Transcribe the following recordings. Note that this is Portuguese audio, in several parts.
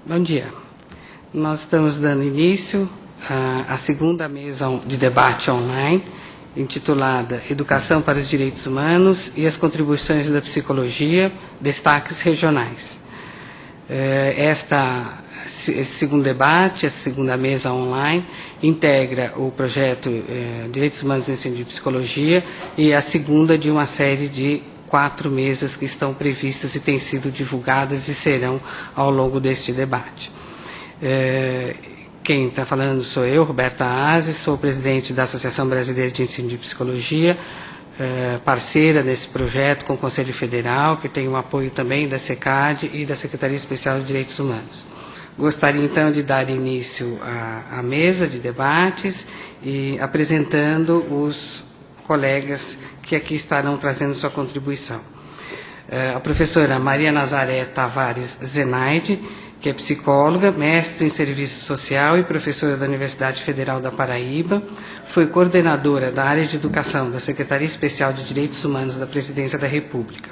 Bom dia. Nós estamos dando início à segunda mesa de debate online, intitulada Educação para os Direitos Humanos e as Contribuições da Psicologia, Destaques Regionais. Esse segundo debate, essa segunda mesa online, integra o projeto Direitos Humanos no Ensino de Psicologia e a segunda de uma série de 4 mesas que estão previstas e têm sido divulgadas e serão ao longo deste debate. Quem está falando sou eu, Roberta Aze, sou presidente da Associação Brasileira de Ensino de Psicologia, parceira desse projeto com o Conselho Federal, que tem o apoio também da SECAD e da Secretaria Especial de Direitos Humanos. Gostaria, então, de dar início à mesa de debates e apresentando os colegas que aqui estarão trazendo sua contribuição. A professora Maria Nazaré Tavares Zenaide, que é psicóloga, mestre em Serviço Social e professora da Universidade Federal da Paraíba, foi coordenadora da área de educação da Secretaria Especial de Direitos Humanos da Presidência da República.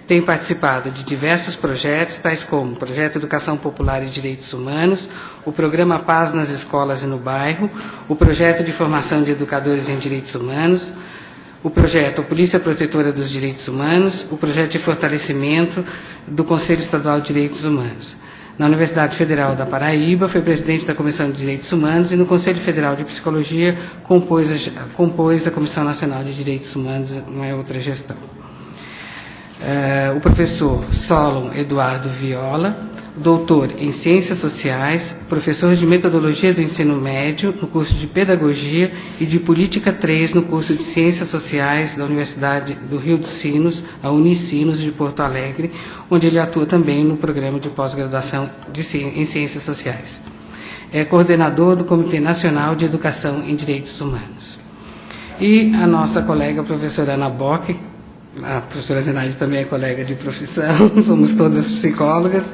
Tem participado de diversos projetos, tais como o Projeto Educação Popular e Direitos Humanos, o Programa Paz nas Escolas e no Bairro, o Projeto de Formação de Educadores em Direitos Humanos, o projeto Polícia Protetora dos Direitos Humanos, o projeto de fortalecimento do Conselho Estadual de Direitos Humanos. Na Universidade Federal da Paraíba, foi presidente da Comissão de Direitos Humanos e no Conselho Federal de Psicologia compôs a Comissão Nacional de Direitos Humanos, uma outra gestão. O professor Solon Eduardo Viola, doutor em Ciências Sociais, professor de Metodologia do Ensino Médio no curso de Pedagogia e de Política 3 no curso de Ciências Sociais da Universidade do Rio dos Sinos, a Unicinos de Porto Alegre, onde ele atua também no programa de pós-graduação em Ciências Sociais. É coordenador do Comitê Nacional de Educação em Direitos Humanos. E a nossa colega, a professora Ana Bock, a professora Zenaide também é colega de profissão, somos todas psicólogas.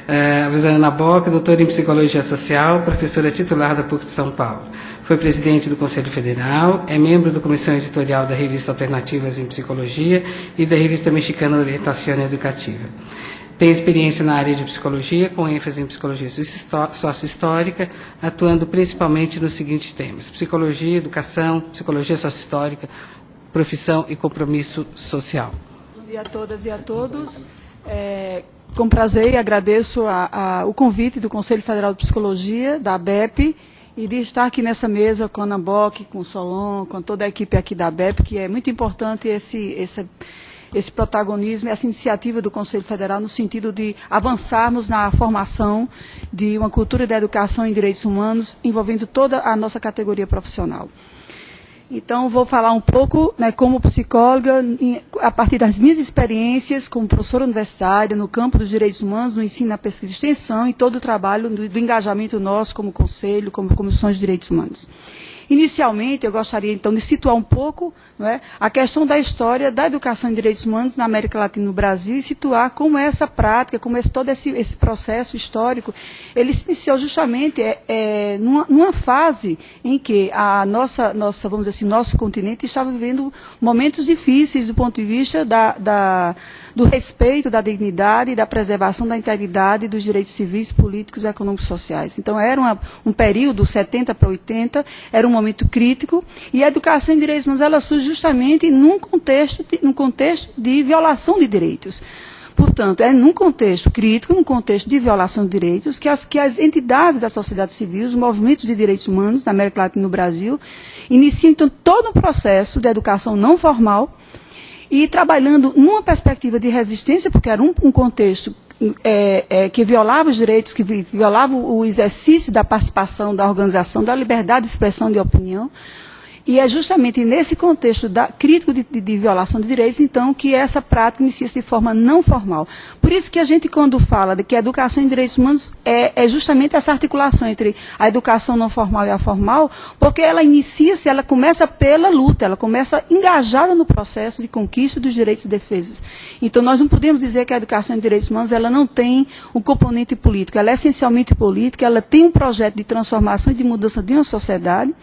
A professora Ana Bock, doutora em Psicologia Social, professora titular da PUC de São Paulo. Foi presidente do Conselho Federal, é membro da Comissão Editorial da Revista Alternativas em Psicologia e da Revista Mexicana de Orientação Educativa. Tem experiência na área de psicologia, com ênfase em psicologia sócio-histórica, atuando principalmente nos seguintes temas: psicologia, educação, psicologia sócio-histórica, profissão e compromisso social. Bom dia a todas e a todos. Com prazer, agradeço o convite do Conselho Federal de Psicologia, da ABEP, e de estar aqui nessa mesa com a Ana Bock, com o Solon, com toda a equipe aqui da ABEP, que é muito importante esse protagonismo, essa iniciativa do Conselho Federal no sentido de avançarmos na formação de uma cultura da educação em direitos humanos, envolvendo toda a nossa categoria profissional. Então, vou falar um pouco, como psicóloga, a partir das minhas experiências como professora universitária, no campo dos direitos humanos, no ensino, na pesquisa e extensão, e todo o trabalho do engajamento nosso como Conselho, como Comissões de Direitos Humanos. Inicialmente, eu gostaria, então, de situar um pouco a questão da história da educação em direitos humanos na América Latina e no Brasil, e situar como essa prática, como todo esse processo histórico, ele se iniciou justamente numa fase em que vamos dizer assim, nosso continente estava vivendo momentos difíceis do ponto de vista do respeito, da dignidade e da preservação da integridade dos direitos civis, políticos, econômicos e sociais. Então, era um período, 70 para 80, era um momento crítico, e a educação em direitos humanos ela surge justamente num contexto de violação de direitos. Portanto, é num contexto crítico, num contexto de violação de direitos, que as entidades da sociedade civil, os movimentos de direitos humanos na América Latina e no Brasil, iniciam então todo um processo de educação não formal, e trabalhando numa perspectiva de resistência, porque era um contexto que violava os direitos, que violava o exercício da participação, da organização, da liberdade de expressão de opinião. E é justamente nesse contexto crítico de violação de direitos, então, que essa prática inicia-se de forma não formal. Por isso que a gente, quando fala de que a educação em direitos humanos é justamente essa articulação entre a educação não formal e a formal, porque ela inicia-se, ela começa pela luta, ela começa engajada no processo de conquista dos direitos e defesas. Então, nós não podemos dizer que a educação em direitos humanos ela não tem um componente político, ela é essencialmente política, ela tem um projeto de transformação e de mudança de uma sociedade,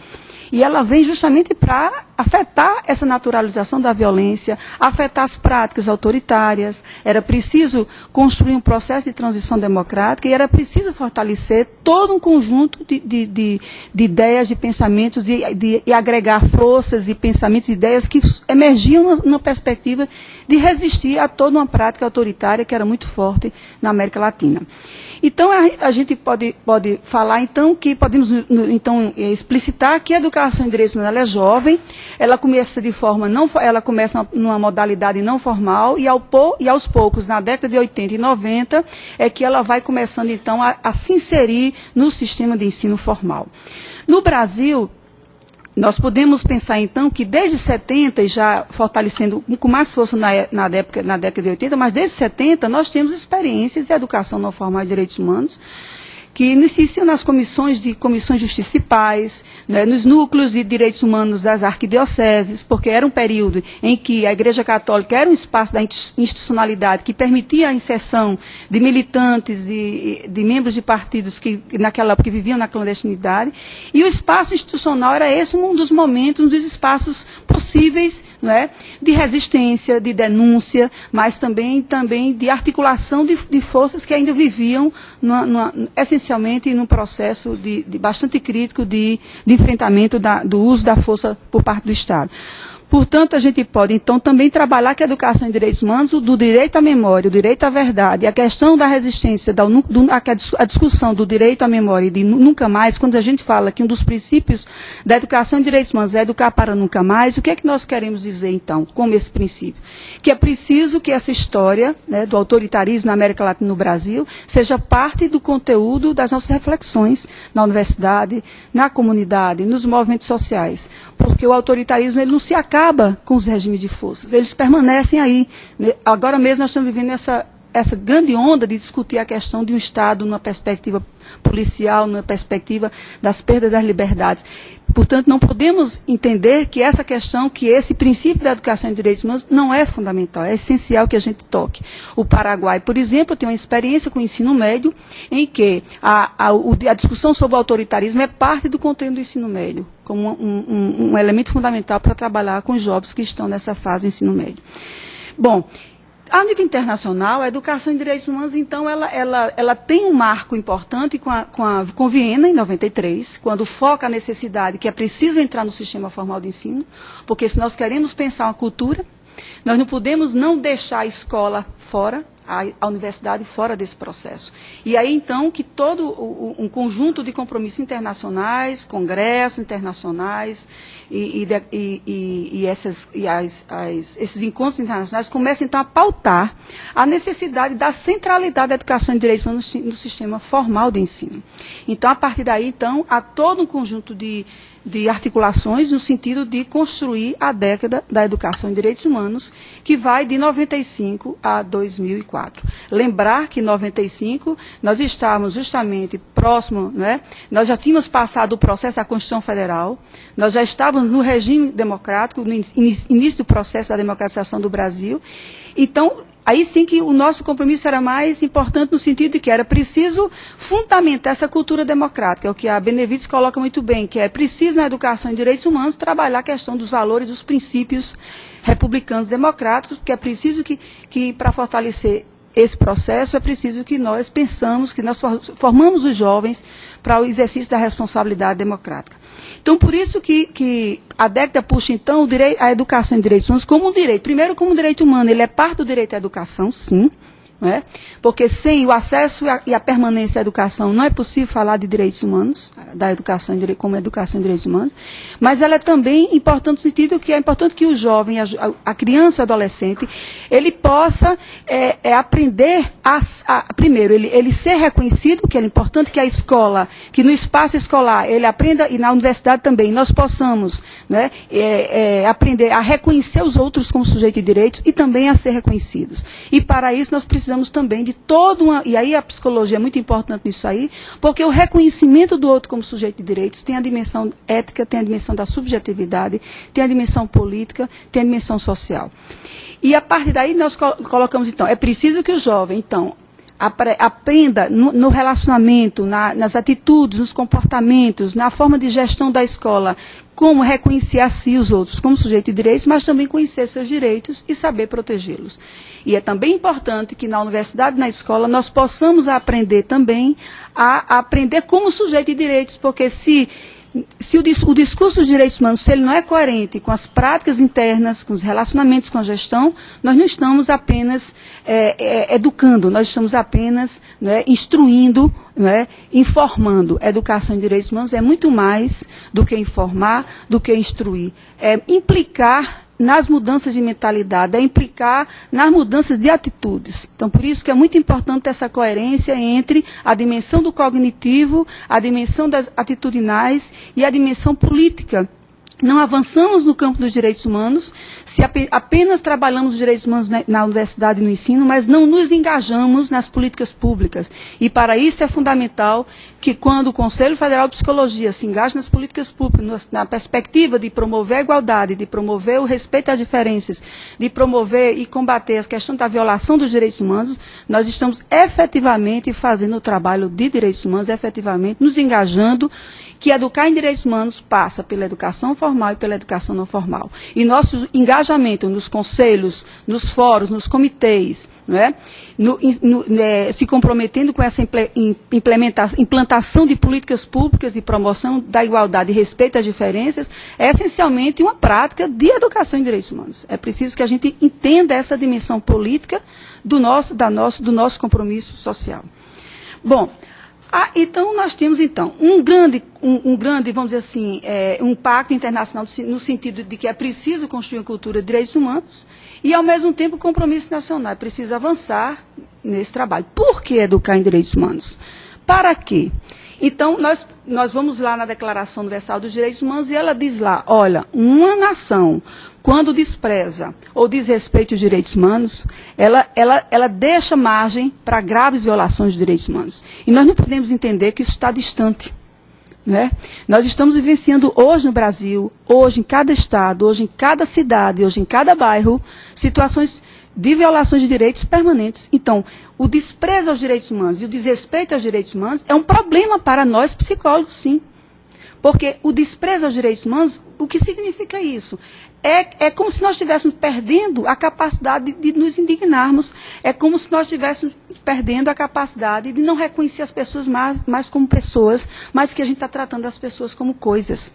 e ela vem justamente justamente para afetar essa naturalização da violência, afetar as práticas autoritárias. Era preciso construir um processo de transição democrática e era preciso fortalecer todo um conjunto de ideias, de pensamentos, e agregar forças e pensamentos e ideias que emergiam na perspectiva de resistir a toda uma prática autoritária que era muito forte na América Latina. Então, a gente pode falar, então, que podemos explicitar que a educação em direitos humanos ela é jovem, ela começa ela começa numa modalidade não formal e aos poucos, na década de 80 e 90, é que ela vai começando, então, a se inserir no sistema de ensino formal. No Brasil, nós podemos pensar, então, que desde 70, e já fortalecendo com mais força na década de 80, mas desde 70 nós temos experiências de educação não formal e direitos humanos, que iniciam nas comissões de justiça e paz, né, nos núcleos de direitos humanos das arquidioceses, porque era um período em que a Igreja Católica era um espaço da institucionalidade que permitia a inserção de militantes e de membros de partidos que naquela época viviam na clandestinidade, e o espaço institucional era esse um dos momentos, um dos espaços possíveis, né, de resistência, de denúncia, mas também de articulação de forças que ainda viviam essencialmente num processo bastante crítico de enfrentamento do uso da força por parte do Estado. Portanto, a gente pode, então, também trabalhar que a educação em direitos humanos, do direito à memória, o direito à verdade, a questão da resistência, a discussão do direito à memória e de nunca mais, quando a gente fala que um dos princípios da educação em direitos humanos é educar para nunca mais, o que é que nós queremos dizer, então, como esse princípio? Que é preciso que essa história, né, do autoritarismo na América Latina e no Brasil seja parte do conteúdo das nossas reflexões na universidade, na comunidade, nos movimentos sociais. Porque o autoritarismo ele não se acaba com os regimes de forças, eles permanecem aí. Agora mesmo nós estamos vivendo essa grande onda de discutir a questão de um Estado numa perspectiva policial, numa perspectiva das perdas das liberdades. Portanto, não podemos entender que essa questão, que esse princípio da educação em direitos humanos não é fundamental, é essencial que a gente toque. O Paraguai, por exemplo, tem uma experiência com o ensino médio em que a discussão sobre o autoritarismo é parte do conteúdo do ensino médio, como um elemento fundamental para trabalhar com os jovens que estão nessa fase do ensino médio. Bom, a nível internacional, a educação em direitos humanos, então, ela tem um marco importante com Viena, em 93, quando foca a necessidade que é preciso entrar no sistema formal de ensino, porque se nós queremos pensar uma cultura, nós não podemos não deixar a escola fora, a universidade fora desse processo. E aí, então, que todo um conjunto de compromissos internacionais, congressos internacionais esses encontros internacionais começam, então, a pautar a necessidade da centralidade da educação em direitos humanos no sistema formal de ensino. Então, a partir daí, então, há todo um conjunto de articulações no sentido de construir a década da educação em direitos humanos, que vai de 95 a 2004. Lembrar que em 95 nós estávamos justamente próximo, né? Nós já tínhamos passado o processo da Constituição Federal, nós já estávamos no regime democrático, no início do processo da democratização do Brasil. Então, aí sim que o nosso compromisso era mais importante no sentido de que era preciso fundamentar essa cultura democrática, é o que a Benevides coloca muito bem, que é preciso na educação em direitos humanos trabalhar a questão dos valores, dos princípios republicanos democráticos, porque é preciso que para fortalecer esse processo, é preciso que nós pensamos, que nós formamos os jovens para o exercício da responsabilidade democrática. Então, por isso que a década puxa, então, a educação em direitos humanos como um direito. Primeiro, como um direito humano, ele é parte do direito à educação, sim, né? Porque sem o acesso e a permanência à educação não é possível falar de direitos humanos, da educação como educação em direitos humanos, mas ela é também importante no sentido que é importante que o jovem, a criança e o adolescente, ele possa aprender primeiro, ele ser reconhecido, que é importante que a escola, que no espaço escolar ele aprenda, e na universidade também, nós possamos, né, aprender a reconhecer os outros como sujeito de direitos e também a ser reconhecidos. E para isso nós precisamos também de e aí a psicologia é muito importante nisso aí, porque o reconhecimento do outro como sujeito de direitos tem a dimensão ética, tem a dimensão da subjetividade, tem a dimensão política, tem a dimensão social. E a partir daí nós colocamos, então, é preciso que o jovem, então, aprenda no relacionamento, nas atitudes, nos comportamentos, na forma de gestão da escola, como reconhecer a si e os outros como sujeito de direitos, mas também conhecer seus direitos e saber protegê-los. E é também importante que na universidade, na escola, nós possamos aprender também a aprender como sujeito de direitos, porque se o discurso dos direitos humanos, se ele não é coerente com as práticas internas, com os relacionamentos com a gestão, nós não estamos apenas educando, nós estamos apenas instruindo, informando. A educação em direitos humanos é muito mais do que informar, do que instruir. É implicar nas mudanças de mentalidade, é implicar nas mudanças de atitudes. Então, por isso que é muito importante essa coerência entre a dimensão do cognitivo, a dimensão das atitudinais e a dimensão política. Não avançamos no campo dos direitos humanos se apenas trabalhamos os direitos humanos na universidade e no ensino, mas não nos engajamos nas políticas públicas. E para isso é fundamental que quando o Conselho Federal de Psicologia se engaje nas políticas públicas, na perspectiva de promover a igualdade, de promover o respeito às diferenças, de promover e combater a questão da violação dos direitos humanos, nós estamos efetivamente fazendo o trabalho de direitos humanos, efetivamente nos engajando, que educar em direitos humanos passa pela educação formal e pela educação não formal. E nosso engajamento nos conselhos, nos fóruns, nos comitês, se comprometendo com essa implantação de políticas públicas de promoção da igualdade e respeito às diferenças, é essencialmente uma prática de educação em direitos humanos. É preciso que a gente entenda essa dimensão política do nosso compromisso social. Bom, então, nós temos, um grande, vamos dizer assim, um pacto internacional no sentido de que é preciso construir uma cultura de direitos humanos e, ao mesmo tempo, o compromisso nacional. É preciso avançar nesse trabalho. Por que educar em direitos humanos? Para quê? Então, nós vamos lá na Declaração Universal dos Direitos Humanos e ela diz lá, olha, uma nação, quando despreza ou desrespeita os direitos humanos, ela deixa margem para graves violações de direitos humanos. E nós não podemos entender que isso está distante. Nós estamos vivenciando hoje no Brasil, hoje em cada estado, hoje em cada cidade, hoje em cada bairro, situações de violações de direitos permanentes. Então, o desprezo aos direitos humanos e o desrespeito aos direitos humanos é um problema para nós psicólogos, sim. Porque o desprezo aos direitos humanos, o que significa isso? É como se nós estivéssemos perdendo a capacidade de nos indignarmos. É como se nós estivéssemos perdendo a capacidade de não reconhecer as pessoas mais como pessoas, mas que a gente está tratando as pessoas como coisas.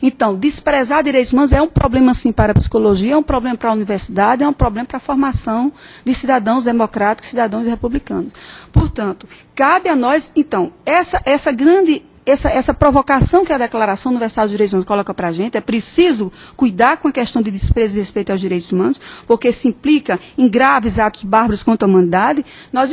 Então, desprezar direitos humanos é um problema, sim, para a psicologia, é um problema para a universidade, é um problema para a formação de cidadãos democráticos, cidadãos republicanos. Portanto, cabe a nós, então, essa provocação que a Declaração Universal dos Direitos Humanos coloca para a gente, é preciso cuidar com a questão de desprezo e respeito aos direitos humanos, porque se implica em graves atos bárbaros contra a humanidade, nós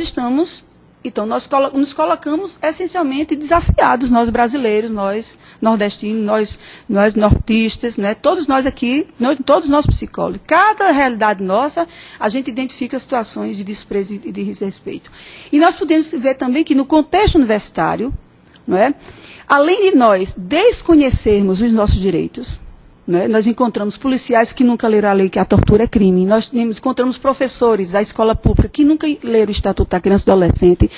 nos colocamos essencialmente desafiados, nós brasileiros, nós nordestinos, nós nortistas, todos nós aqui, todos nós psicólogos. Cada realidade nossa, a gente identifica situações de desprezo e de desrespeito. E nós podemos ver também que no contexto universitário, além de nós desconhecermos os nossos direitos, nós encontramos policiais que nunca leram a lei que a tortura é crime, nós encontramos professores da escola pública que nunca leram o Estatuto da Criança e do Adolescente,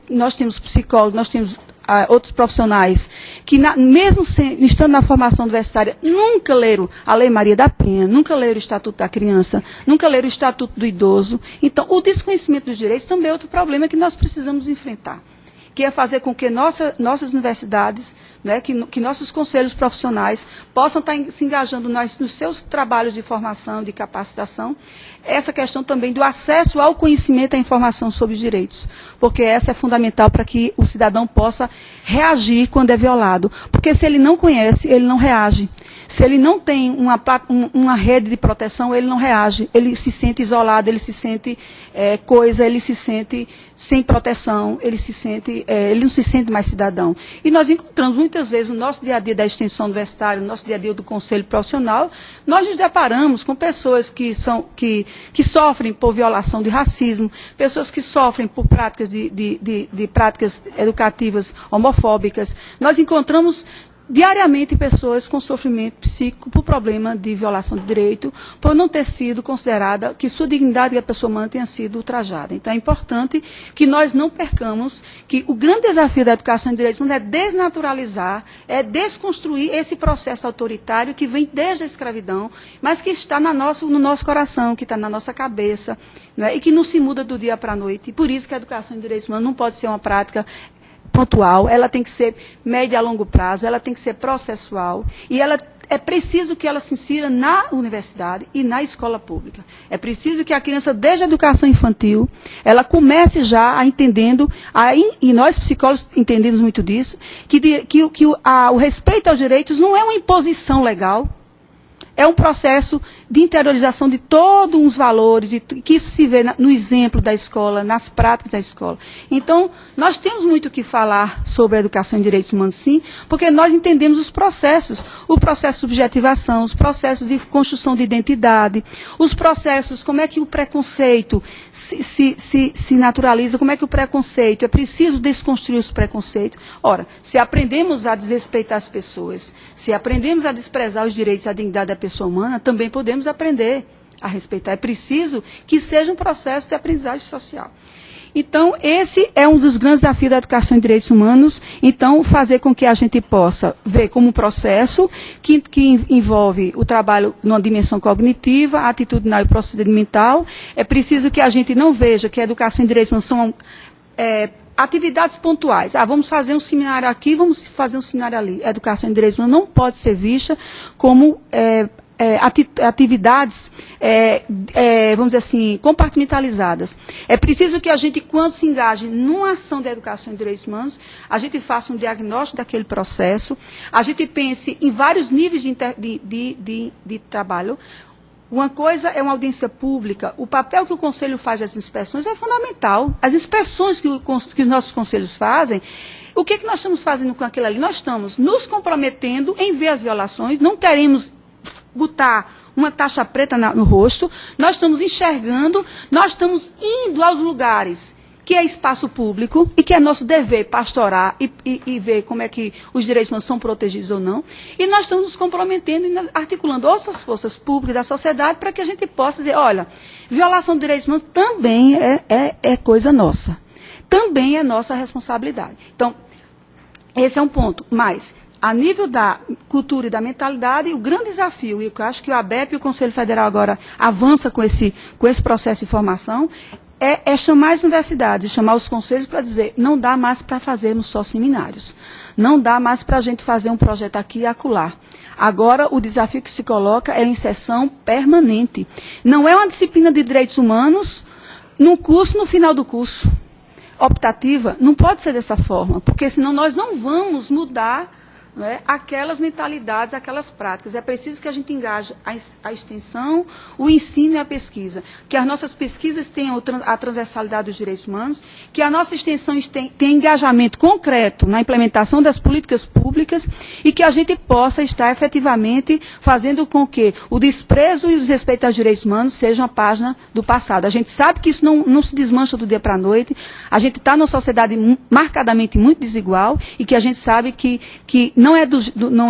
nós temos psicólogos, nós temos outros profissionais que, mesmo estando na formação universitária, nunca leram a Lei Maria da Penha, nunca leram o Estatuto da Criança, nunca leram o Estatuto do Idoso. Então, o desconhecimento dos direitos também é outro problema que nós precisamos enfrentar, que é fazer com que nossas universidades, que nossos conselhos profissionais possam estar se engajando nos seus trabalhos de formação, de capacitação, essa questão também do acesso ao conhecimento e à informação sobre os direitos, porque essa é fundamental para que o cidadão possa reagir quando é violado, porque se ele não conhece, ele não reage. Se ele não tem uma rede de proteção, ele não reage, ele se sente isolado, ele se sente ele se sente sem proteção, ele não se sente mais cidadão. E nós encontramos muitas vezes no nosso dia a dia da extensão universitária, no nosso dia a dia do conselho profissional, nós nos deparamos com pessoas que sofrem por violação de racismo, pessoas que sofrem por práticas de práticas educativas homofóbicas. Nós encontramos diariamente pessoas com sofrimento psíquico por problema de violação de direito, por não ter sido considerada que sua dignidade e a pessoa humana tenha sido ultrajada. Então é importante que nós não percamos que o grande desafio da educação de direitos humanos é desnaturalizar, é desconstruir esse processo autoritário que vem desde a escravidão, mas que está no nosso coração, que está na nossa cabeça, né, e que não se muda do dia para a noite. E por isso que a educação de direitos humanos não pode ser uma prática pontual, ela tem que ser média a longo prazo, ela tem que ser processual, e é preciso que ela se insira na universidade e na escola pública. É preciso que a criança, desde a educação infantil, ela comece já a entendendo, e nós psicólogos entendemos muito disso, que o respeito aos direitos não é uma imposição legal, é um processo de interiorização de todos os valores, que isso se vê no exemplo da escola, nas práticas da escola. Então, nós temos muito o que falar sobre a educação em direitos humanos, sim, porque nós entendemos os processos, o processo de subjetivação, os processos de construção de identidade, os processos, como é que o preconceito se naturaliza, como é que o preconceito, é preciso desconstruir os preconceitos. Ora, se aprendemos a desrespeitar as pessoas, se aprendemos a desprezar os direitos e a dignidade da pessoa humana, também podemos aprender a respeitar. É preciso que seja um processo de aprendizagem social. Então, esse é um dos grandes desafios da educação em direitos humanos. Então, fazer com que a gente possa ver como um processo que envolve o trabalho numa dimensão cognitiva, atitudinal e procedimental. É preciso que a gente não veja que a educação em direitos humanos são atividades pontuais. Vamos fazer um seminário aqui, vamos fazer um seminário ali. A educação em direitos humanos não pode ser vista como atividades, vamos dizer assim, compartimentalizadas. É preciso que a gente, quando se engaje numa ação de educação em direitos humanos, a gente faça um diagnóstico daquele processo, a gente pense em vários níveis de trabalho. Uma coisa é uma audiência pública. O papel que o Conselho faz das inspeções é fundamental. As inspeções que os nossos conselhos fazem, o que nós estamos fazendo com aquilo ali? Nós estamos nos comprometendo em ver as violações, não queremos botar uma taxa preta no rosto, nós estamos enxergando, nós estamos indo aos lugares que é espaço público e que é nosso dever pastorar e ver como é que os direitos humanos são protegidos ou não. E nós estamos nos comprometendo e articulando outras forças públicas da sociedade para que a gente possa dizer, olha, violação de direitos humanos também é coisa nossa. Também é nossa responsabilidade. Então, esse é um ponto. Mas, a nível da cultura e da mentalidade, o grande desafio, e eu acho que o ABEP e o Conselho Federal agora avança com esse processo de formação, é chamar as universidades, chamar os conselhos para dizer, não dá mais para fazermos só seminários, não dá mais para a gente fazer um projeto aqui e acolá. Agora, o desafio que se coloca é a inserção permanente. Não é uma disciplina de direitos humanos num curso, no final do curso. Optativa, não pode ser dessa forma, porque senão nós não vamos mudar, né, aquelas mentalidades, aquelas práticas. É preciso que a gente engaje a extensão, o ensino e a pesquisa. Que as nossas pesquisas tenham a transversalidade dos direitos humanos, que a nossa extensão tenha engajamento concreto na implementação das políticas públicas e que a gente possa estar efetivamente fazendo com que o desprezo e o desrespeito aos direitos humanos sejam a página do passado. A gente sabe que isso não se desmancha do dia para a noite. A gente está numa sociedade marcadamente muito desigual e que a gente sabe que não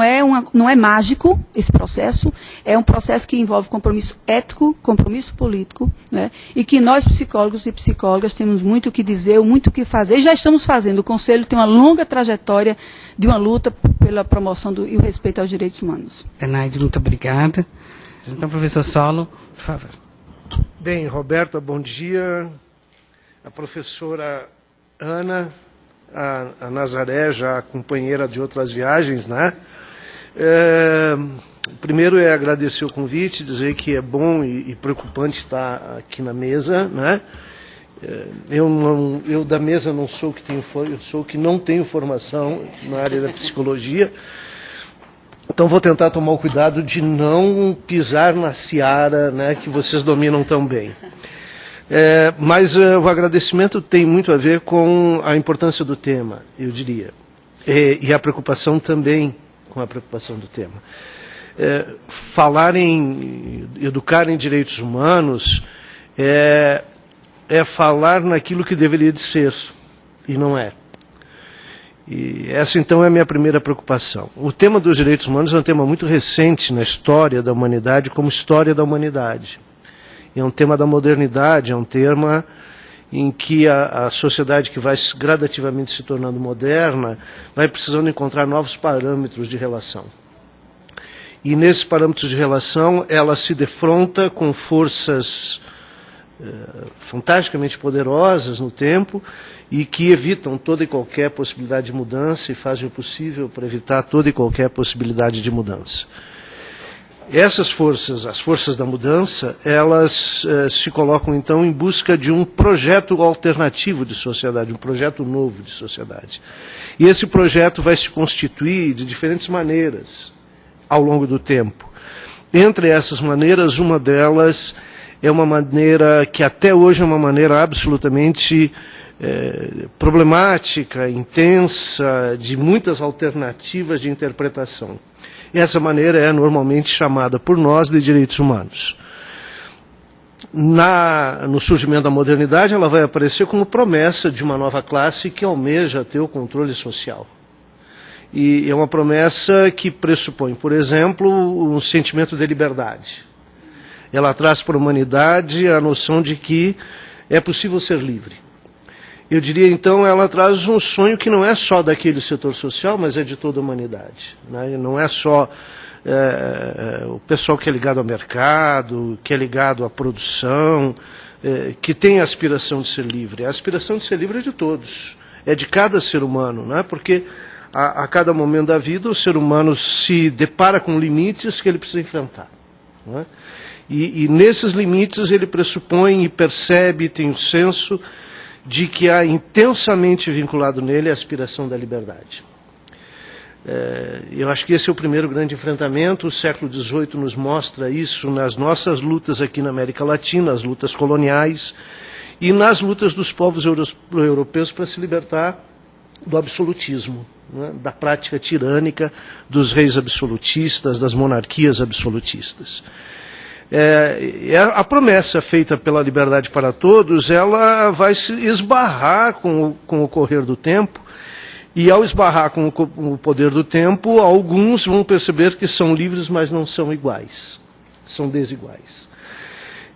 é mágico esse processo, é um processo que envolve compromisso ético, compromisso político, né, e que nós, psicólogos e psicólogas, temos muito o que dizer, muito o que fazer, e já estamos fazendo. O Conselho tem uma longa trajetória de uma luta pela promoção e o respeito aos direitos humanos. Enaide, muito obrigada. Então, professor Solo, por favor. Bem, Roberta, bom dia. A professora Ana, a Nazaré, já companheira de outras viagens, né? Primeiro é agradecer o convite, dizer que é bom e preocupante estar aqui na mesa, né? Eu da mesa não sou o que tenho, eu sou o que não tenho formação na área da psicologia. Então vou tentar tomar o cuidado de não pisar na seara, né, que vocês dominam tão bem. Mas o agradecimento tem muito a ver com a importância do tema, eu diria. E a preocupação também com a preocupação do tema. Falar em educar em direitos humanos é falar naquilo que deveria de ser, e não é. E essa, então, é a minha primeira preocupação. O tema dos direitos humanos é um tema muito recente na história da humanidade, como história da humanidade. É um tema da modernidade, é um tema em que a sociedade que vai gradativamente se tornando moderna vai precisando encontrar novos parâmetros de relação. E nesses parâmetros de relação, ela se defronta com forças fantasticamente poderosas no tempo e que evitam toda e qualquer possibilidade de mudança e fazem o possível para evitar toda e qualquer possibilidade de mudança. Essas forças, as forças da mudança, elas se colocam então em busca de um projeto alternativo de sociedade, um projeto novo de sociedade. E esse projeto vai se constituir de diferentes maneiras ao longo do tempo. Entre essas maneiras, uma delas é uma maneira que até hoje é uma maneira absolutamente problemática, intensa, de muitas alternativas de interpretação. E essa maneira é normalmente chamada por nós de direitos humanos. No surgimento da modernidade, ela vai aparecer como promessa de uma nova classe que almeja ter o controle social. E é uma promessa que pressupõe, por exemplo, um sentimento de liberdade. Ela traz para a humanidade a noção de que é possível ser livre. Eu diria, então, ela traz um sonho que não é só daquele setor social, mas é de toda a humanidade. Né? Não é só o pessoal que é ligado ao mercado, que é ligado à produção, que tem a aspiração de ser livre. A aspiração de ser livre é de todos, é de cada ser humano, né? Porque a cada momento da vida o ser humano se depara com limites que ele precisa enfrentar. Né? E nesses limites ele pressupõe e percebe, tem o senso de que há intensamente vinculado nele a aspiração da liberdade. Eu acho que esse é o primeiro grande enfrentamento. O século XVIII nos mostra isso nas nossas lutas aqui na América Latina, as lutas coloniais e nas lutas dos povos europeus para se libertar do absolutismo, né, da prática tirânica dos reis absolutistas, das monarquias absolutistas. A promessa feita pela liberdade para todos, ela vai se esbarrar com o correr do tempo, e ao esbarrar com o poder do tempo, alguns vão perceber que são livres, mas não são iguais, são desiguais.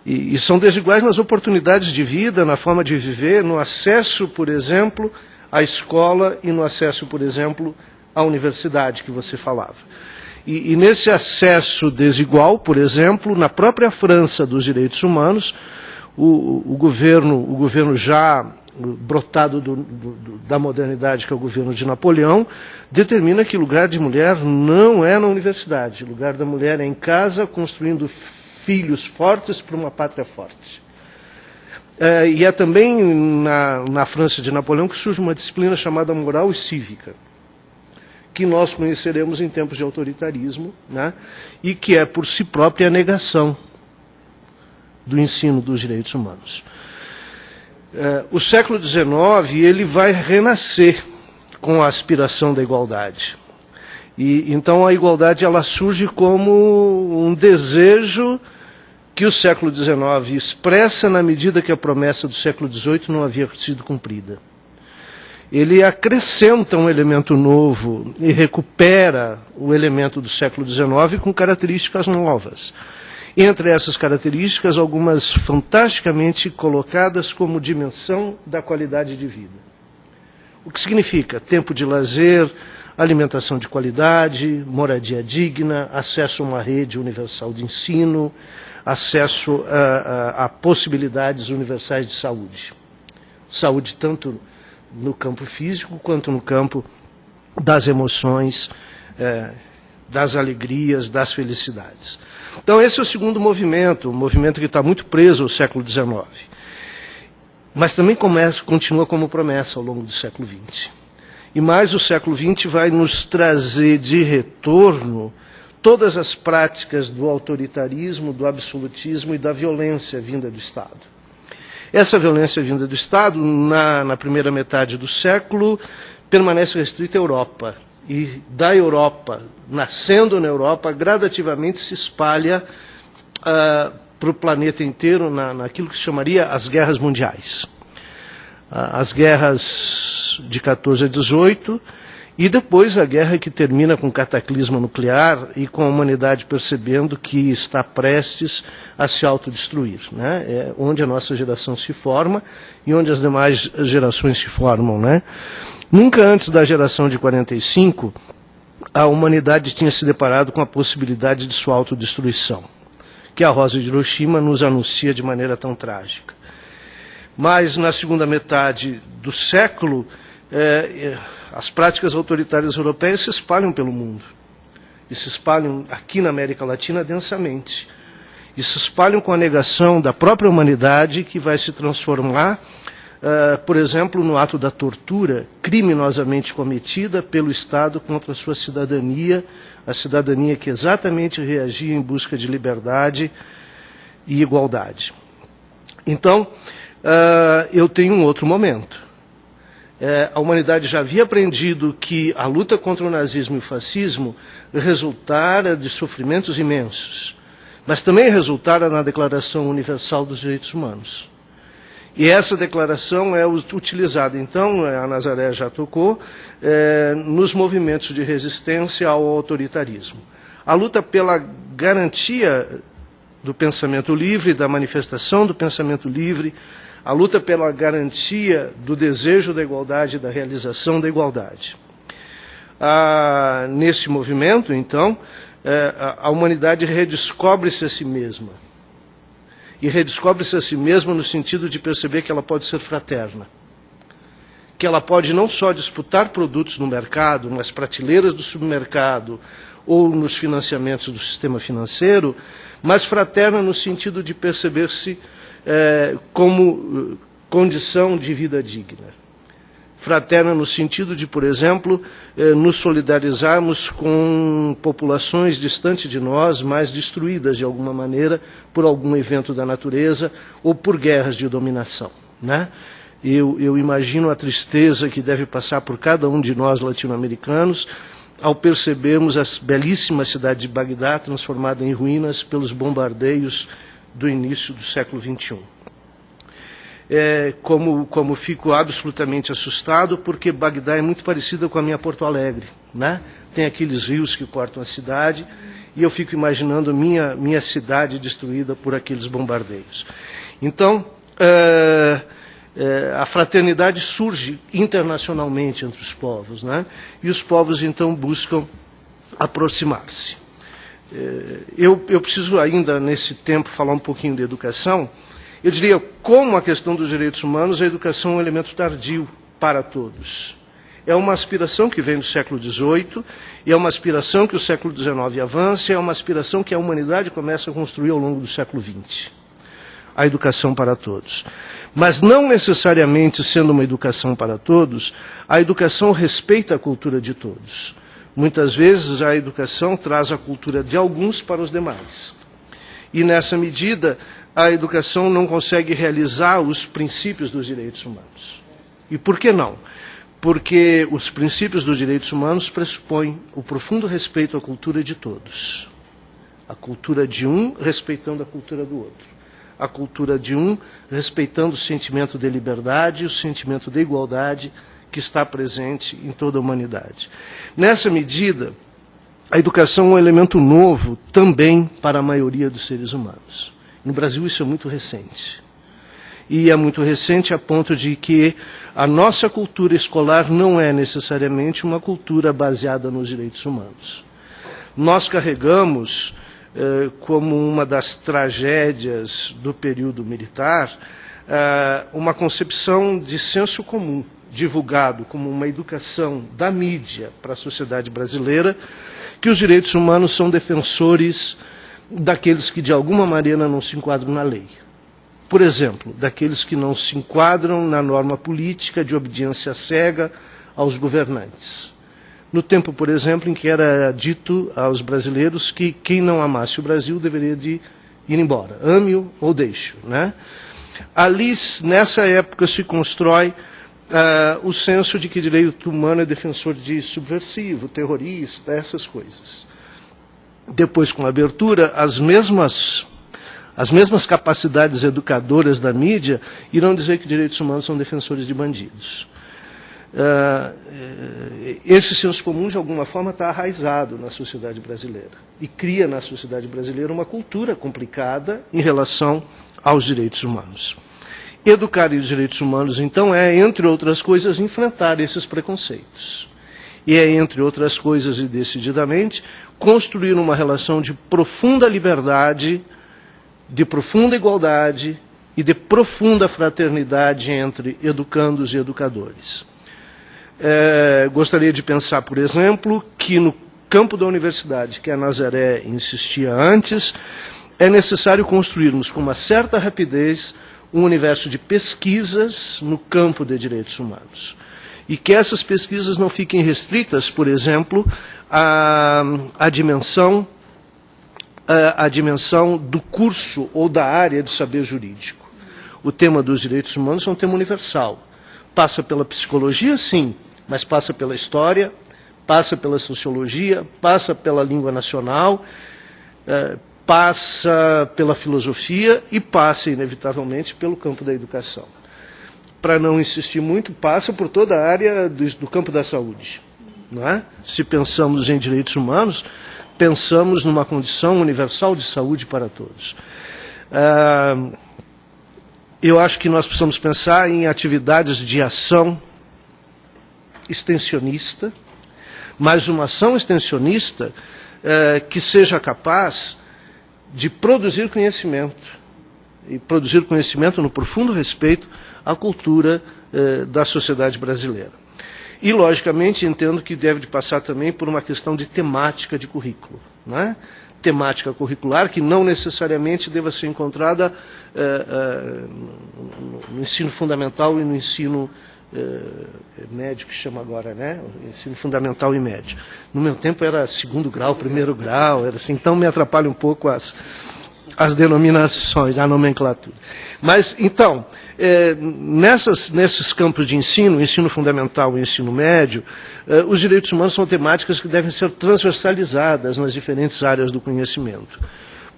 E são desiguais nas oportunidades de vida, na forma de viver, no acesso, por exemplo, à escola e no acesso, por exemplo, à universidade que você falava. E nesse acesso desigual, por exemplo, na própria França dos direitos humanos, o governo já brotado da modernidade, que é o governo de Napoleão, determina que o lugar de mulher não é na universidade. O lugar da mulher é em casa, construindo filhos fortes para uma pátria forte. E é também na França de Napoleão que surge uma disciplina chamada moral e cívica, que nós conheceremos em tempos de autoritarismo, né, e que é por si própria a negação do ensino dos direitos humanos. O século XIX ele vai renascer com a aspiração da igualdade. E então a igualdade ela surge como um desejo que o século XIX expressa na medida que a promessa do século XVIII não havia sido cumprida. Ele acrescenta um elemento novo e recupera o elemento do século XIX com características novas. Entre essas características, algumas fantasticamente colocadas como dimensão da qualidade de vida. O que significa tempo de lazer, alimentação de qualidade, moradia digna, acesso a uma rede universal de ensino, acesso a possibilidades universais de saúde. Saúde tanto no campo físico quanto no campo das emoções, das alegrias, das felicidades. Então esse é o segundo movimento, um movimento que está muito preso ao século XIX. Mas também continua como promessa ao longo do século XX. E mais o século XX vai nos trazer de retorno todas as práticas do autoritarismo, do absolutismo e da violência vinda do Estado. Essa violência vinda do Estado, na primeira metade do século, permanece restrita à Europa. E da Europa, nascendo na Europa, gradativamente se espalha para o planeta inteiro naquilo que se chamaria as guerras mundiais. as guerras de 14 a 18, e depois a guerra que termina com o cataclisma nuclear e com a humanidade percebendo que está prestes a se autodestruir, né? É onde a nossa geração se forma e onde as demais gerações se formam, né? Nunca antes da geração de 45, a humanidade tinha se deparado com a possibilidade de sua autodestruição, que a Rosa de Hiroshima nos anuncia de maneira tão trágica. Mas na segunda metade do século, as práticas autoritárias europeias se espalham pelo mundo. E se espalham aqui na América Latina densamente. E se espalham com a negação da própria humanidade, que vai se transformar, por exemplo, no ato da tortura criminosamente cometida pelo Estado contra a sua cidadania, a cidadania que exatamente reagia em busca de liberdade e igualdade. Então, eu tenho um outro momento. A humanidade já havia aprendido que a luta contra o nazismo e o fascismo resultara de sofrimentos imensos, mas também resultara na Declaração Universal dos Direitos Humanos. E essa declaração é utilizada, então, a Nazaré já tocou, nos movimentos de resistência ao autoritarismo. A luta pela garantia do pensamento livre, da manifestação do pensamento livre, a luta pela garantia do desejo da igualdade e da realização da igualdade. Nesse movimento, então, a humanidade redescobre-se a si mesma. E redescobre-se a si mesma no sentido de perceber que ela pode ser fraterna. Que ela pode não só disputar produtos no mercado, nas prateleiras do supermercado ou nos financiamentos do sistema financeiro, mas fraterna no sentido de perceber-se como condição de vida digna. Fraterna no sentido de, por exemplo, nos solidarizarmos com populações distantes de nós, mais destruídas de alguma maneira por algum evento da natureza ou por guerras de dominação, né? Eu imagino a tristeza que deve passar por cada um de nós latino-americanos ao percebermos a belíssima cidade de Bagdá transformada em ruínas pelos bombardeios do início do século XXI. Como fico absolutamente assustado, porque Bagdá é muito parecida com a minha Porto Alegre, né? Tem aqueles rios que cortam a cidade, e eu fico imaginando minha cidade destruída por aqueles bombardeios. Então, a fraternidade surge internacionalmente entre os povos, né? E os povos, então, buscam aproximar-se. Eu preciso ainda, nesse tempo, falar um pouquinho de educação. Eu diria, como a questão dos direitos humanos, a educação é um elemento tardio para todos. É uma aspiração que vem do século XVIII, e é uma aspiração que o século XIX avança, é uma aspiração que a humanidade começa a construir ao longo do século XX. A educação para todos. Mas não necessariamente sendo uma educação para todos, a educação respeita a cultura de todos. Muitas vezes a educação traz a cultura de alguns para os demais. E nessa medida, a educação não consegue realizar os princípios dos direitos humanos. E por que não? Porque os princípios dos direitos humanos pressupõem o profundo respeito à cultura de todos. A cultura de um respeitando a cultura do outro. A cultura de um respeitando o sentimento de liberdade e o sentimento de igualdade que está presente em toda a humanidade. Nessa medida, a educação é um elemento novo também para a maioria dos seres humanos. No Brasil isso é muito recente. E é muito recente a ponto de que a nossa cultura escolar não é necessariamente uma cultura baseada nos direitos humanos. Nós carregamos, como uma das tragédias do período militar, uma concepção de senso comum, divulgado como uma educação da mídia para a sociedade brasileira, que os direitos humanos são defensores daqueles que de alguma maneira não se enquadram na lei. Por exemplo, daqueles que não se enquadram na norma política de obediência cega aos governantes. No tempo, por exemplo, em que era dito aos brasileiros que quem não amasse o Brasil deveria de ir embora, ame-o ou deixe-o, né? Ali, nessa época, se constrói o senso de que direito humano é defensor de subversivo, terrorista, essas coisas. Depois, com a abertura, as mesmas as mesmas capacidades educadoras da mídia, irão dizer que direitos humanos são defensores de bandidos. Esse senso comum, de alguma forma, está arraizado na sociedade brasileira e cria na sociedade brasileira uma cultura complicada em relação aos direitos humanos. Educar os direitos humanos, então, é, entre outras coisas, enfrentar esses preconceitos. E é, entre outras coisas, e decididamente, construir uma relação de profunda liberdade, de profunda igualdade e de profunda fraternidade entre educandos e educadores. Gostaria de pensar, por exemplo, que no campo da universidade, que a Nazaré insistia antes, é necessário construirmos com uma certa rapidez um universo de pesquisas no campo de direitos humanos. E que essas pesquisas não fiquem restritas, por exemplo, à dimensão do curso ou da área de saber jurídico. O tema dos direitos humanos é um tema universal. Passa pela psicologia, sim, mas passa pela história, passa pela sociologia, passa pela língua nacional, passa pela filosofia e passa, inevitavelmente, pelo campo da educação. Para não insistir muito, passa por toda a área do campo da saúde. Não é? Se pensamos em direitos humanos, pensamos numa condição universal de saúde para todos. Eu acho que nós precisamos pensar em atividades de ação extensionista, mas uma ação extensionista que seja capaz de produzir conhecimento, e produzir conhecimento no profundo respeito à cultura da sociedade brasileira. E, logicamente, entendo que deve de passar também por uma questão de temática de currículo, não é? Temática curricular que não necessariamente deva ser encontrada no ensino fundamental e no ensino médio, que chama agora, né? Ensino fundamental e médio. No meu tempo era segundo grau, primeiro grau, era assim, então me atrapalha um pouco as denominações, a nomenclatura. Mas, então, nesses campos de ensino fundamental e ensino médio, os direitos humanos são temáticas que devem ser transversalizadas nas diferentes áreas do conhecimento,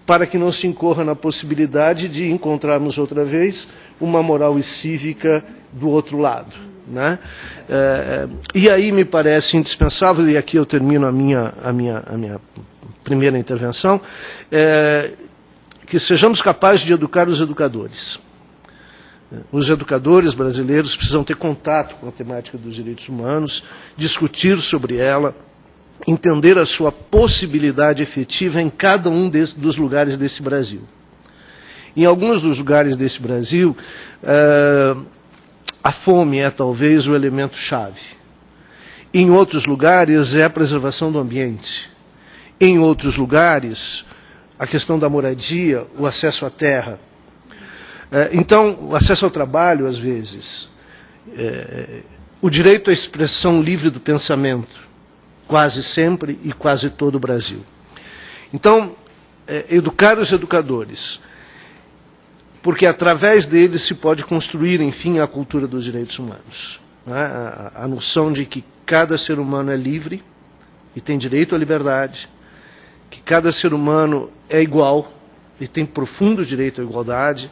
para que não se incorra na possibilidade de encontrarmos outra vez uma moral e cívica do outro lado. Né? E aí me parece indispensável, e aqui eu termino a minha primeira intervenção, que sejamos capazes de educar os educadores. Os educadores brasileiros precisam ter contato com a temática dos direitos humanos, discutir sobre ela, entender a sua possibilidade efetiva em cada um dos lugares desse Brasil. Em alguns dos lugares desse Brasil, a fome é talvez o elemento-chave. Em outros lugares é a preservação do ambiente. Em outros lugares, a questão da moradia, o acesso à terra. Então, o acesso ao trabalho, às vezes, o direito à expressão livre do pensamento, quase sempre e quase todo o Brasil. Então, educar os educadores, porque através deles se pode construir, enfim, a cultura dos direitos humanos. A noção de que cada ser humano é livre e tem direito à liberdade, que cada ser humano é igual e tem profundo direito à igualdade,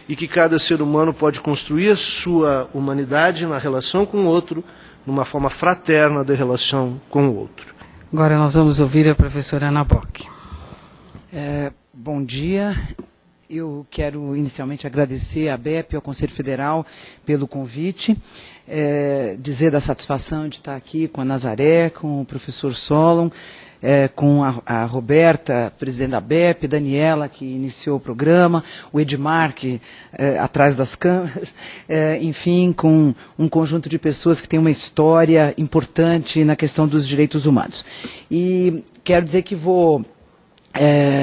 e que cada ser humano pode construir a sua humanidade na relação com o outro, numa forma fraterna de relação com o outro. Agora nós vamos ouvir a professora Ana Bock. Bom dia. Eu quero inicialmente agradecer à ABEP e ao Conselho Federal pelo convite, dizer da satisfação de estar aqui com a Nazaré, com o professor Solon, com a Roberta, presidente da ABEP, Daniela, que iniciou o programa, o Edmar, que atrás das câmeras, enfim, com um conjunto de pessoas que têm uma história importante na questão dos direitos humanos. E quero dizer que vou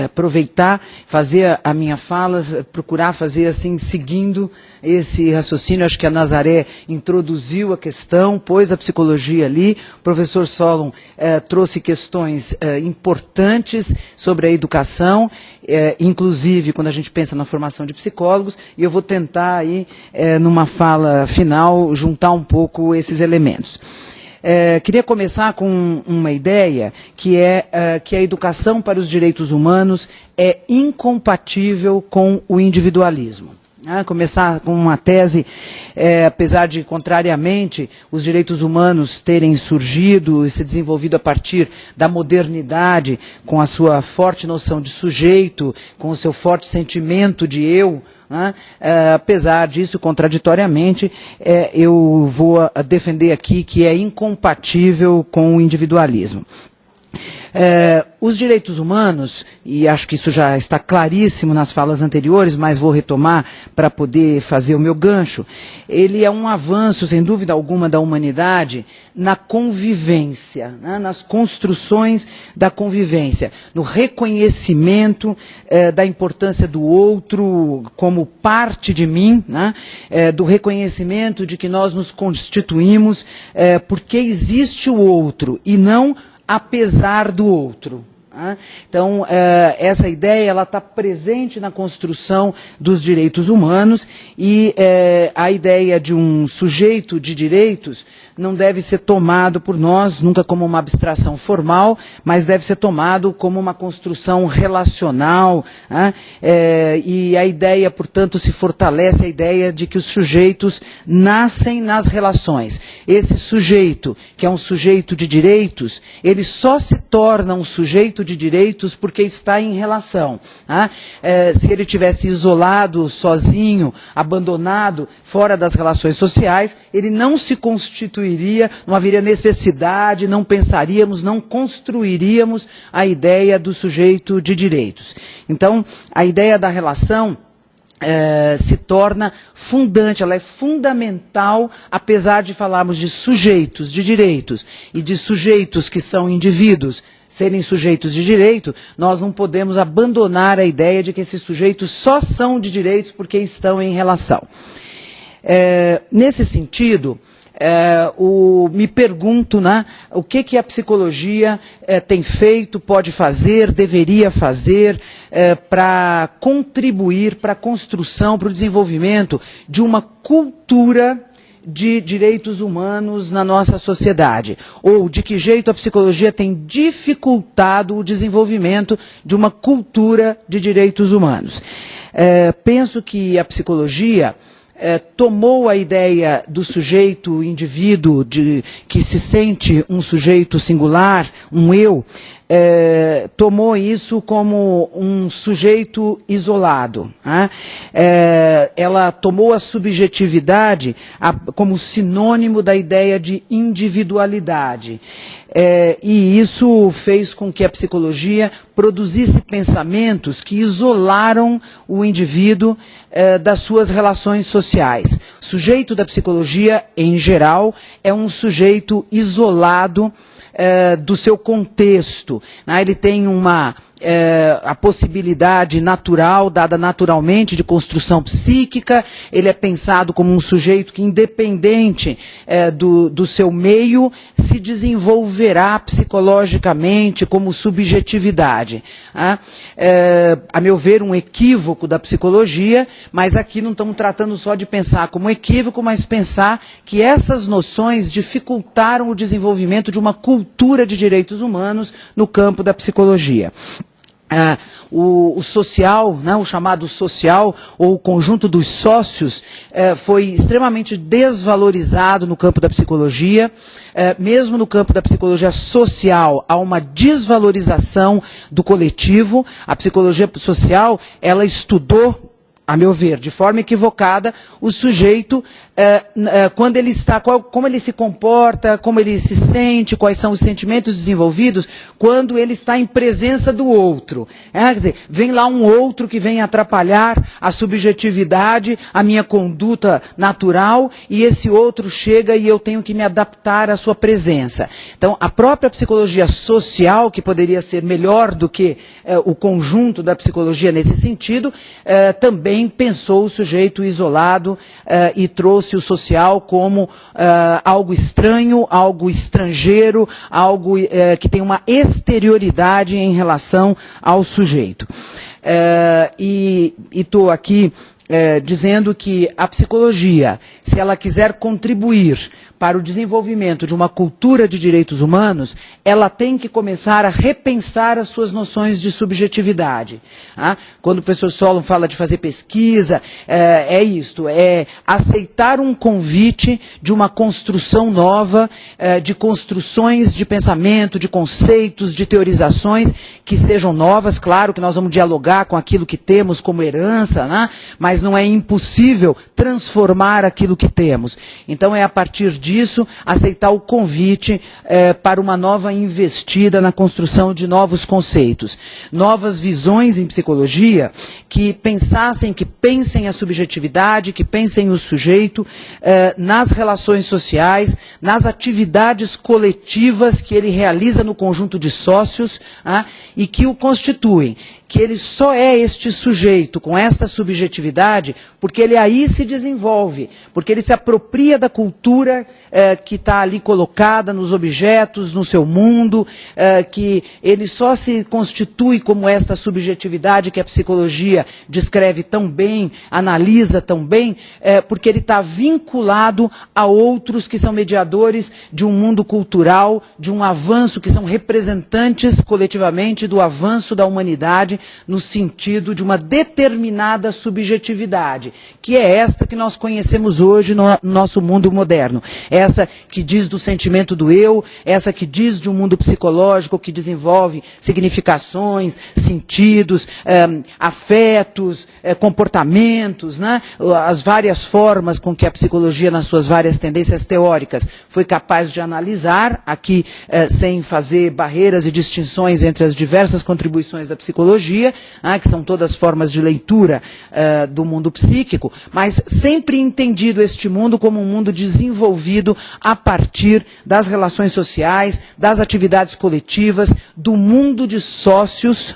aproveitar, fazer a minha fala, procurar fazer assim, seguindo esse raciocínio. Acho que a Nazaré introduziu a questão, pôs a psicologia ali, o professor Solon trouxe questões importantes sobre a educação, inclusive quando a gente pensa na formação de psicólogos, e eu vou tentar aí, numa fala final, juntar um pouco esses elementos. Queria começar com uma ideia que é que a educação para os direitos humanos é incompatível com o individualismo. Começar com uma tese, apesar de, contrariamente, os direitos humanos terem surgido e se desenvolvido a partir da modernidade, com a sua forte noção de sujeito, com o seu forte sentimento de eu, apesar disso, contraditoriamente, eu vou defender aqui que é incompatível com o individualismo. Os direitos humanos, e acho que isso já está claríssimo nas falas anteriores, mas vou retomar para poder fazer o meu gancho, ele é um avanço, sem dúvida alguma, da humanidade na convivência, nas construções da convivência, no reconhecimento da importância do outro como parte de mim, do reconhecimento de que nós nos constituímos porque existe o outro e não apesar do outro. Então, essa ideia está presente na construção dos direitos humanos e a ideia de um sujeito de direitos não deve ser tomado por nós nunca como uma abstração formal, mas deve ser tomado como uma construção relacional, e a ideia, portanto, se fortalece a ideia de que os sujeitos nascem nas relações. Esse sujeito, que é um sujeito de direitos, ele só se torna um sujeito de direitos porque está em relação. Se ele tivesse isolado, sozinho, abandonado, fora das relações sociais, ele não se constituiria, não haveria necessidade, não pensaríamos, não construiríamos a ideia do sujeito de direitos. Então, a ideia da relação se torna fundante, ela é fundamental, apesar de falarmos de sujeitos de direitos e de sujeitos que são indivíduos, serem sujeitos de direito, nós não podemos abandonar a ideia de que esses sujeitos só são de direitos porque estão em relação. Nesse sentido, me pergunto o que a psicologia tem feito, pode fazer, deveria fazer para contribuir para a construção, para o desenvolvimento de uma cultura de direitos humanos na nossa sociedade, ou de que jeito a psicologia tem dificultado o desenvolvimento de uma cultura de direitos humanos. Penso que a psicologia tomou a ideia do sujeito, indivíduo, que se sente um sujeito singular, um eu, tomou isso como um sujeito isolado. Ela tomou a subjetividade como sinônimo da ideia de individualidade. E isso fez com que a psicologia produzisse pensamentos que isolaram o indivíduo das suas relações sociais. O sujeito da psicologia, em geral, é um sujeito isolado do seu contexto. Ele tem a possibilidade natural, dada naturalmente, de construção psíquica, ele é pensado como um sujeito que, independente do seu meio, se desenvolverá psicologicamente como subjetividade. A meu ver, um equívoco da psicologia, mas aqui não estamos tratando só de pensar como equívoco, mas pensar que essas noções dificultaram o desenvolvimento de uma cultura de direitos humanos no campo da psicologia. O social, o chamado social, ou o conjunto dos sócios, foi extremamente desvalorizado no campo da psicologia. Mesmo no campo da psicologia social, há uma desvalorização do coletivo. A psicologia social, ela estudou, a meu ver, de forma equivocada, o sujeito, quando ele está, como ele se comporta, como ele se sente, quais são os sentimentos desenvolvidos, quando ele está em presença do outro. Quer dizer, vem lá um outro que vem atrapalhar a subjetividade, a minha conduta natural, e esse outro chega e eu tenho que me adaptar à sua presença. Então, a própria psicologia social, que poderia ser melhor do que o conjunto da psicologia nesse sentido, também pensou o sujeito isolado e trouxe o social como algo estranho, algo estrangeiro, algo que tem uma exterioridade em relação ao sujeito. E estou aqui dizendo que a psicologia, se ela quiser contribuir para o desenvolvimento de uma cultura de direitos humanos, ela tem que começar a repensar as suas noções de subjetividade. Quando o professor Solon fala de fazer pesquisa, é isto, é aceitar um convite de uma construção nova, de construções de pensamento, de conceitos, de teorizações que sejam novas. Claro que nós vamos dialogar com aquilo que temos como herança, né? Mas não é impossível transformar aquilo que temos. Então é a partir disso aceitar o convite para uma nova investida na construção de novos conceitos, novas visões em psicologia que pensem a subjetividade, que pensem o sujeito nas relações sociais, nas atividades coletivas que ele realiza no conjunto de sócios e que o constituem. Que ele só é este sujeito com esta subjetividade porque ele aí se desenvolve, porque ele se apropria da cultura que está ali colocada nos objetos, no seu mundo, que ele só se constitui como esta subjetividade que a psicologia descreve tão bem, analisa tão bem, porque ele está vinculado a outros que são mediadores de um mundo cultural, de um avanço, que são representantes coletivamente do avanço da humanidade, no sentido de uma determinada subjetividade, que é esta que nós conhecemos hoje no nosso mundo moderno. Essa que diz do sentimento do eu, essa que diz de um mundo psicológico que desenvolve significações, sentidos, afetos, comportamentos, né? As várias formas com que a psicologia, nas suas várias tendências teóricas, foi capaz de analisar, aqui sem fazer barreiras e distinções entre as diversas contribuições da psicologia, que são todas formas de leitura do mundo psíquico, mas sempre entendido este mundo como um mundo desenvolvido a partir das relações sociais, das atividades coletivas, do mundo de sócios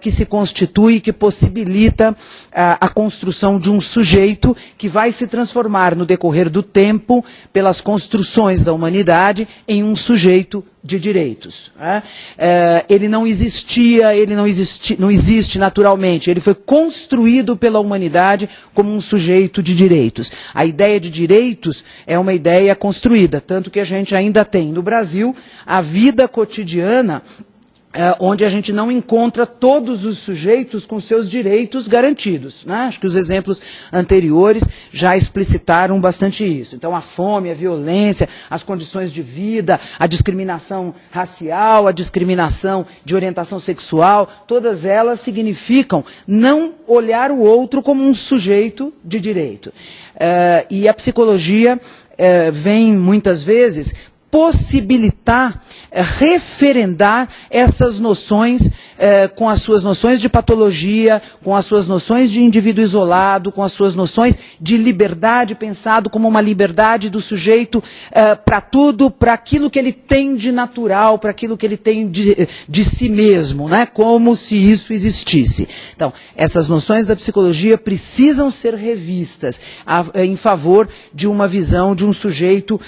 que se constitui, que possibilita a construção de um sujeito que vai se transformar no decorrer do tempo, pelas construções da humanidade, em um sujeito de direitos. Ele não existe naturalmente, ele foi construído pela humanidade como um sujeito de direitos. A ideia de direitos é uma ideia construída, tanto que a gente ainda tem no Brasil a vida cotidiana onde a gente não encontra todos os sujeitos com seus direitos garantidos, né? Acho que os exemplos anteriores já explicitaram bastante isso. Então, a fome, a violência, as condições de vida, a discriminação racial, a discriminação de orientação sexual, todas elas significam não olhar o outro como um sujeito de direito. E a psicologia vem, muitas vezes, possibilitar, referendar essas noções com as suas noções de patologia, com as suas noções de indivíduo isolado, com as suas noções de liberdade, pensado como uma liberdade do sujeito para tudo, para aquilo que ele tem de natural, para aquilo que ele tem de si mesmo, né? Como se isso existisse. Então, essas noções da psicologia precisam ser revistas em favor de uma visão de um sujeito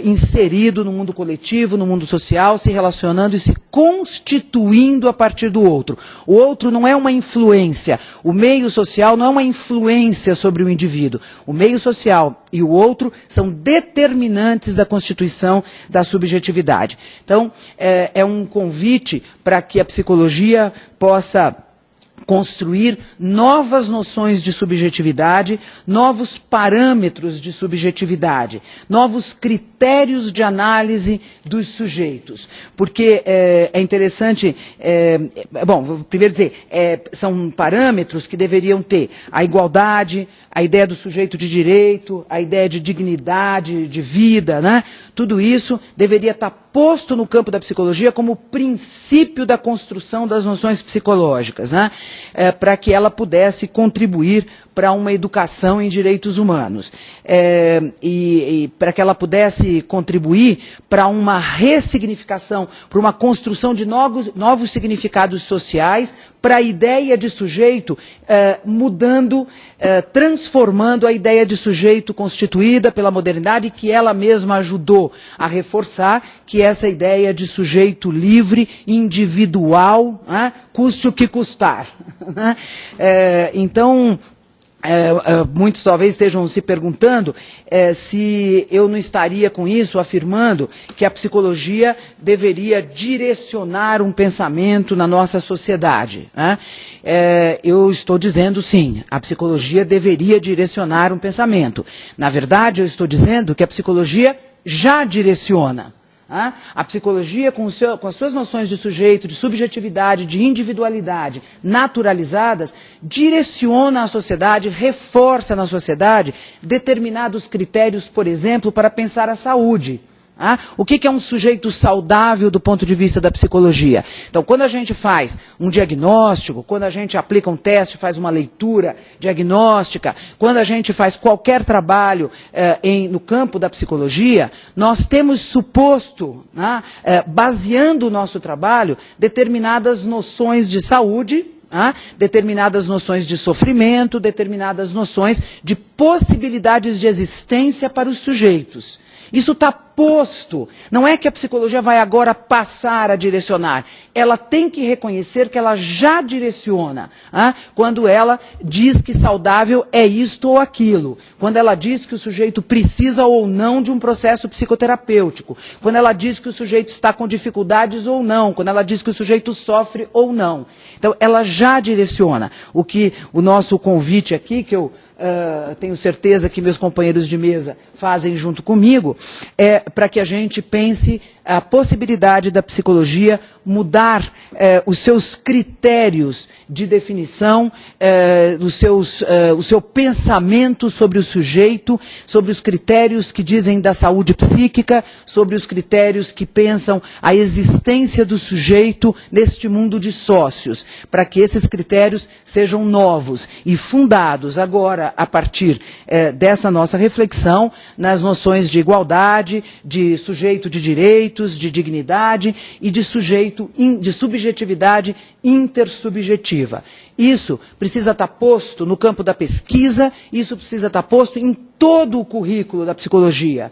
inserido no mundo coletivo, no mundo social, se relacionando e se constituindo a partir do outro. O outro não é uma influência, o meio social não é uma influência sobre o indivíduo. O meio social e o outro são determinantes da constituição da subjetividade. Então, é um convite para que a psicologia possa construir novas noções de subjetividade, novos parâmetros de subjetividade, novos critérios de análise dos sujeitos. Porque é interessante, bom, vou primeiro dizer, são parâmetros que deveriam ter a igualdade, a ideia do sujeito de direito, a ideia de dignidade, de vida, né? Tudo isso deveria estar posto no campo da psicologia como princípio da construção das noções psicológicas, né? Para que ela pudesse contribuir para uma educação em direitos humanos. E para que ela pudesse contribuir para uma ressignificação, para uma construção de novos significados sociais, para a ideia de sujeito mudando, transformando a ideia de sujeito constituída pela modernidade, que ela mesma ajudou a reforçar, que é essa ideia de sujeito livre, individual, custe o que custar. Então, muitos talvez estejam se perguntando se eu não estaria com isso afirmando que a psicologia deveria direcionar um pensamento na nossa sociedade, né? Eu estou dizendo sim, a psicologia deveria direcionar um pensamento. Na verdade, eu estou dizendo que a psicologia já direciona. A psicologia, com as suas noções de sujeito, de subjetividade, de individualidade naturalizadas, direciona a sociedade, reforça na sociedade determinados critérios, por exemplo, para pensar a saúde. O que é um sujeito saudável do ponto de vista da psicologia? Então, quando a gente faz um diagnóstico, quando a gente aplica um teste, faz uma leitura diagnóstica, quando a gente faz qualquer trabalho no campo da psicologia, nós temos suposto, baseando o nosso trabalho, determinadas noções de saúde, determinadas noções de sofrimento, determinadas noções de possibilidades de existência para os sujeitos. Isso está posto. Não é que a psicologia vai agora passar a direcionar. Ela tem que reconhecer que ela já direciona. Quando ela diz que saudável é isto ou aquilo. Quando ela diz que o sujeito precisa ou não de um processo psicoterapêutico. Quando ela diz que o sujeito está com dificuldades ou não. Quando ela diz que o sujeito sofre ou não. Então, ela já direciona. O nosso convite aqui, que eu tenho certeza que meus companheiros de mesa fazem junto comigo, é para que a gente pense a possibilidade da psicologia mudar os seus critérios de definição, o seu pensamento sobre o sujeito, sobre os critérios que dizem da saúde psíquica, sobre os critérios que pensam a existência do sujeito neste mundo de sócios, para que esses critérios sejam novos e fundados agora a partir dessa nossa reflexão nas noções de igualdade, de sujeito de direitos, de dignidade e de sujeito, de subjetividade intersubjetiva. Isso precisa estar posto no campo da pesquisa, isso precisa estar posto em todo o currículo da psicologia.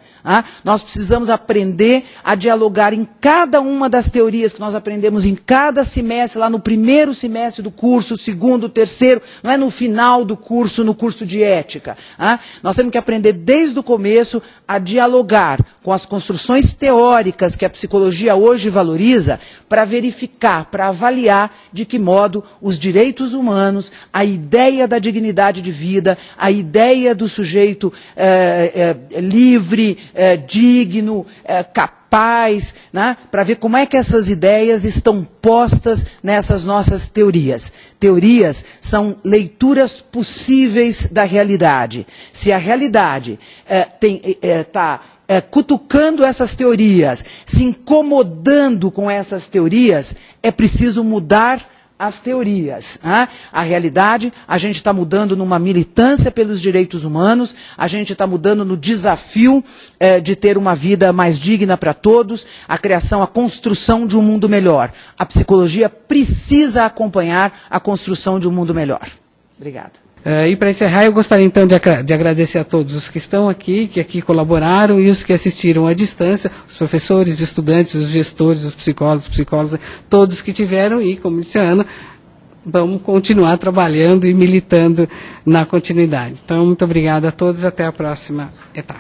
Nós precisamos aprender a dialogar em cada uma das teorias que nós aprendemos em cada semestre, lá no primeiro semestre do curso, segundo, terceiro, não é no final do curso, no curso de ética. Nós temos que aprender desde o começo a dialogar com as construções teóricas que a psicologia hoje valoriza para verificar, para avaliar de que modo os direitos humanos, a ideia da dignidade de vida, a ideia do sujeito livre, digno, capaz, para ver como é que essas ideias estão postas nessas nossas teorias. Teorias são leituras possíveis da realidade. Se a realidade está cutucando essas teorias, se incomodando com essas teorias, é preciso mudar as teorias. A realidade, a gente está mudando numa militância pelos direitos humanos, a gente está mudando no desafio de ter uma vida mais digna para todos, a criação, a construção de um mundo melhor. A psicologia precisa acompanhar a construção de um mundo melhor. Obrigada. E para encerrar, eu gostaria então de agradecer a todos os que estão aqui, que aqui colaboraram e os que assistiram à distância, os professores, os estudantes, os gestores, os psicólogos, todos que tiveram e, como disse a Ana, vamos continuar trabalhando e militando na continuidade. Então, muito obrigada a todos, até a próxima etapa.